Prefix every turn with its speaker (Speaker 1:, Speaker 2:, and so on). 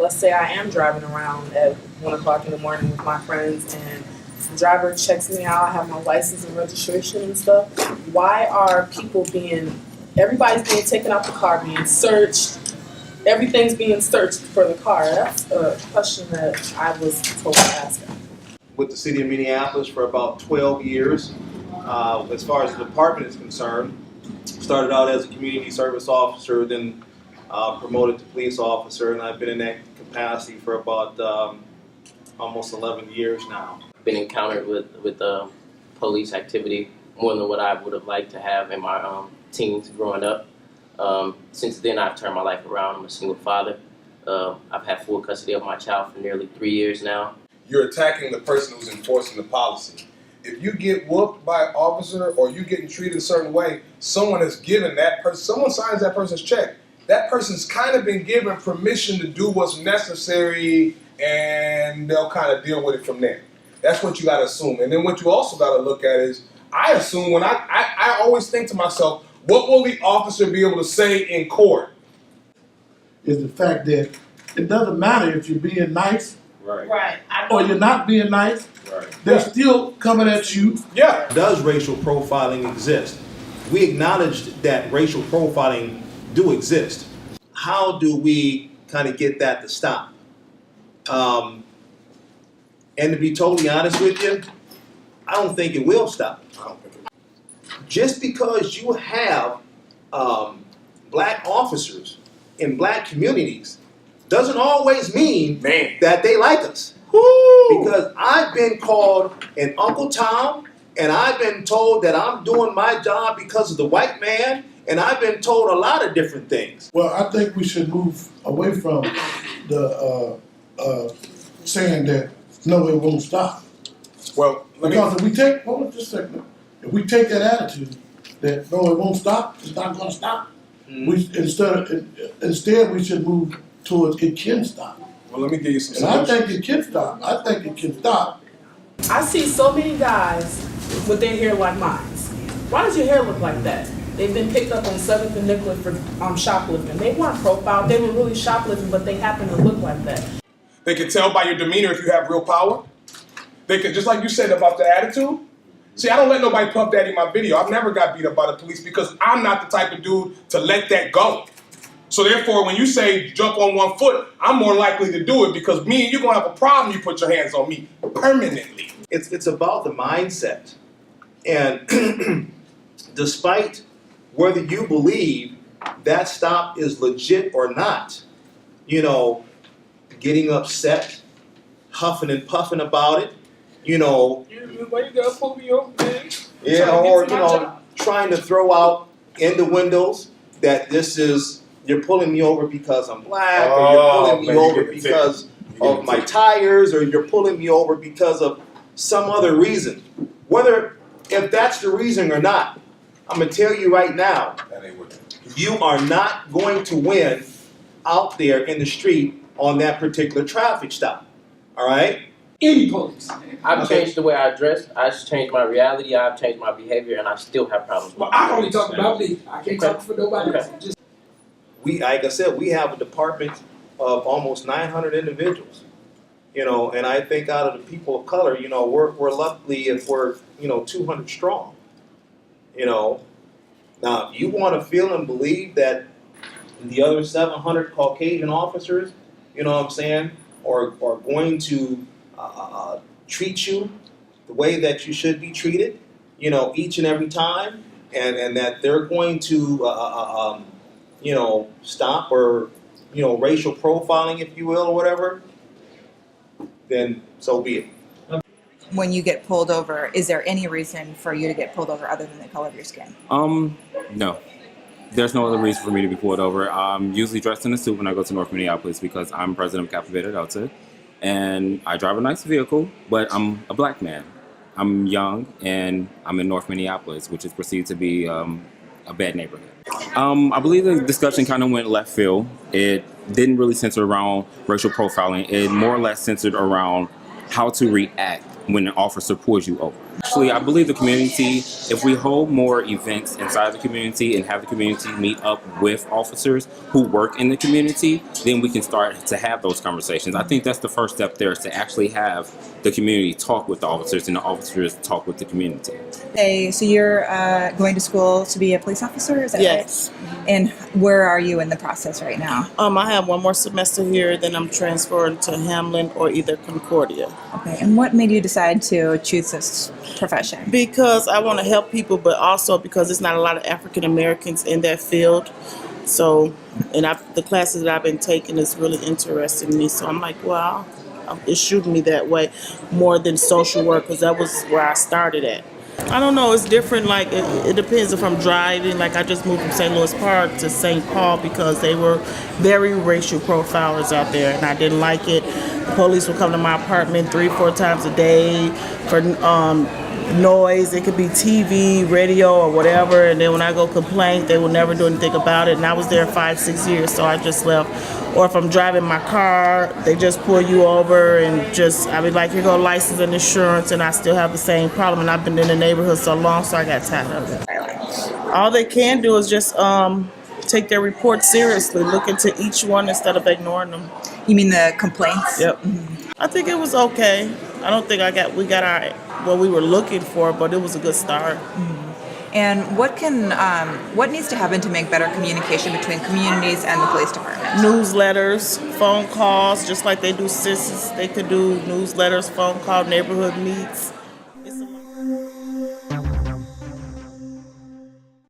Speaker 1: Let's say I am driving around at 1 o'clock in the morning with my friends and the driver checks me out, I have my license and registration and stuff. Why are everybody's being taken out the car, being searched, everything's being searched for the car? That's a question that I was told to ask.
Speaker 2: With the city of Minneapolis for about 12 years. As far as the department is concerned, started out as a community service officer, then promoted to police officer, and I've been in that capacity for about almost 11 years now.
Speaker 3: Been encountered with police activity more than what I would have liked to have in my teens growing up. Since then, I've turned my life around. I'm a single father. I've had full custody of my child for nearly 3 years now.
Speaker 4: You're attacking the person who's enforcing the policy. If you get whooped by an officer or you're getting treated a certain way, someone has given that person, someone signs that person's check. That person's kind of been given permission to do what's necessary, and they'll kind of deal with it from there. That's what you got to assume. And then what you also got to look at is, I assume when I always think to myself, what will the officer be able to say in court?
Speaker 5: Is the fact that it doesn't matter if you're being nice,
Speaker 1: Right.
Speaker 5: or you're not being nice, they're still coming at you.
Speaker 4: Yeah.
Speaker 2: Does racial profiling exist? We acknowledge that racial profiling do exist. How do we kind of get that to stop? And to be totally honest with you, I don't think it will stop. Just because you have black officers in black communities doesn't always mean that they like us. Woo! Because I've been called an Uncle Tom, and I've been told that I'm doing my job because of the white man, and I've been told a lot of different things.
Speaker 5: Well, I think we should move away from the saying that no, it won't stop.
Speaker 4: Well,
Speaker 5: Because if we take, hold on just a second, if we take that attitude that no, it won't stop, it's not going to stop. Instead, we should move towards it can stop.
Speaker 4: Well, let me give you some
Speaker 5: And I
Speaker 4: solutions.
Speaker 5: think it can stop. I think it can stop.
Speaker 1: I see so many guys with their hair like mine. Why does your hair look like that? They've been picked up on 7th and Nicollet for shoplifting. They weren't profiled, they were really shoplifting, but they happen to look like that.
Speaker 4: They can tell by your demeanor if you have real power. They can, just like you said about the attitude. See, I don't let nobody puff daddy in my video. I've never got beat up by the police because I'm not the type of dude to let that go. So therefore, when you say jump on 1 foot, I'm more likely to do it because me and you gonna have a problem. You put your hands on me permanently.
Speaker 2: It's about the mindset. And despite whether you believe that stop is legit or not, you know, getting upset, huffing and puffing about it, you know.
Speaker 4: Why you gotta pull me over, man?
Speaker 2: Yeah, or, you know, trying to throw out in the windows that you're pulling me over because I'm black, or you're pulling me over because of my tires, or you're pulling me over because of some other reason. If that's the reason or not, I'm gonna tell you right now, you are not going to win out there in the street on that particular traffic stop. All right?
Speaker 6: Any police.
Speaker 3: I've changed the way I dress. I've changed my reality. I've changed my behavior, and I still have problems.
Speaker 6: Well, I only talk about me. I can't talk for nobody else. Just
Speaker 2: Like I said, we have a department of almost 900 individuals. You know, and I think out of the people of color, you know, we're lucky if we're, you know, 200 strong. You know, now if you want to feel and believe that the other 700 Caucasian officers, you know what I'm saying, are going to treat you the way that you should be treated, you know, each and every time, and that they're going to, you know, stop or, you know, racial profiling, if you will, or whatever, then so be it.
Speaker 7: When you get pulled over, is there any reason for you to get pulled over other than the color of your skin?
Speaker 8: No. There's no other reason for me to be pulled over. I'm usually dressed in a suit when I go to North Minneapolis because I'm president of Kappa Delta, and I drive a nice vehicle, but I'm a black man. I'm young, and I'm in North Minneapolis, which is perceived to be a bad neighborhood. I believe the discussion kind of went left field. It didn't really center around racial profiling. It more or less centered around how to react when an officer pulls you over. Actually, I believe the community, if we hold more events inside the community and have the community meet up with officers who work in the community, then we can start to have those conversations. I think that's the first step there, is to actually have the community talk with the officers and the officers talk with the community.
Speaker 7: Hey, so you're going to school to be a police officer, is that
Speaker 9: Yes.
Speaker 7: right? And where are you in the process right now?
Speaker 9: I have one more semester here, then I'm transferring to Hamlin or either Concordia.
Speaker 7: Okay, and what made you decide to choose this profession?
Speaker 9: Because I want to help people, but also because there's not a lot of African Americans in that field. So, the classes that I've been taking is really interesting me. So I'm like, wow, it's shooting me that way more than social work, because that was where I started at. I don't know, it's different. Like, it depends if I'm driving. Like, I just moved from St. Louis Park to St. Paul because they were very racial profilers out there, and I didn't like it. The police would come to my apartment 3-4 times a day for noise. It could be TV, radio, or whatever, and then when I go complain, they will never do anything about it, and I was there 5-6 years, so I just left. Or if I'm driving my car, they just pull you over and I be like, here go license and insurance, and I still have the same problem, and I've been in the neighborhood so long, so I got tired of it. All they can do is just take their report seriously, look into each one instead of ignoring them.
Speaker 7: You mean the complaints?
Speaker 9: Yep. I think it was okay. I don't think we got our what we were looking for, but it was a good start.
Speaker 7: And what needs to happen to make better communication between communities and the police department?
Speaker 9: Newsletters, phone calls, just like they do CISs. They could do newsletters, phone call, neighborhood meets.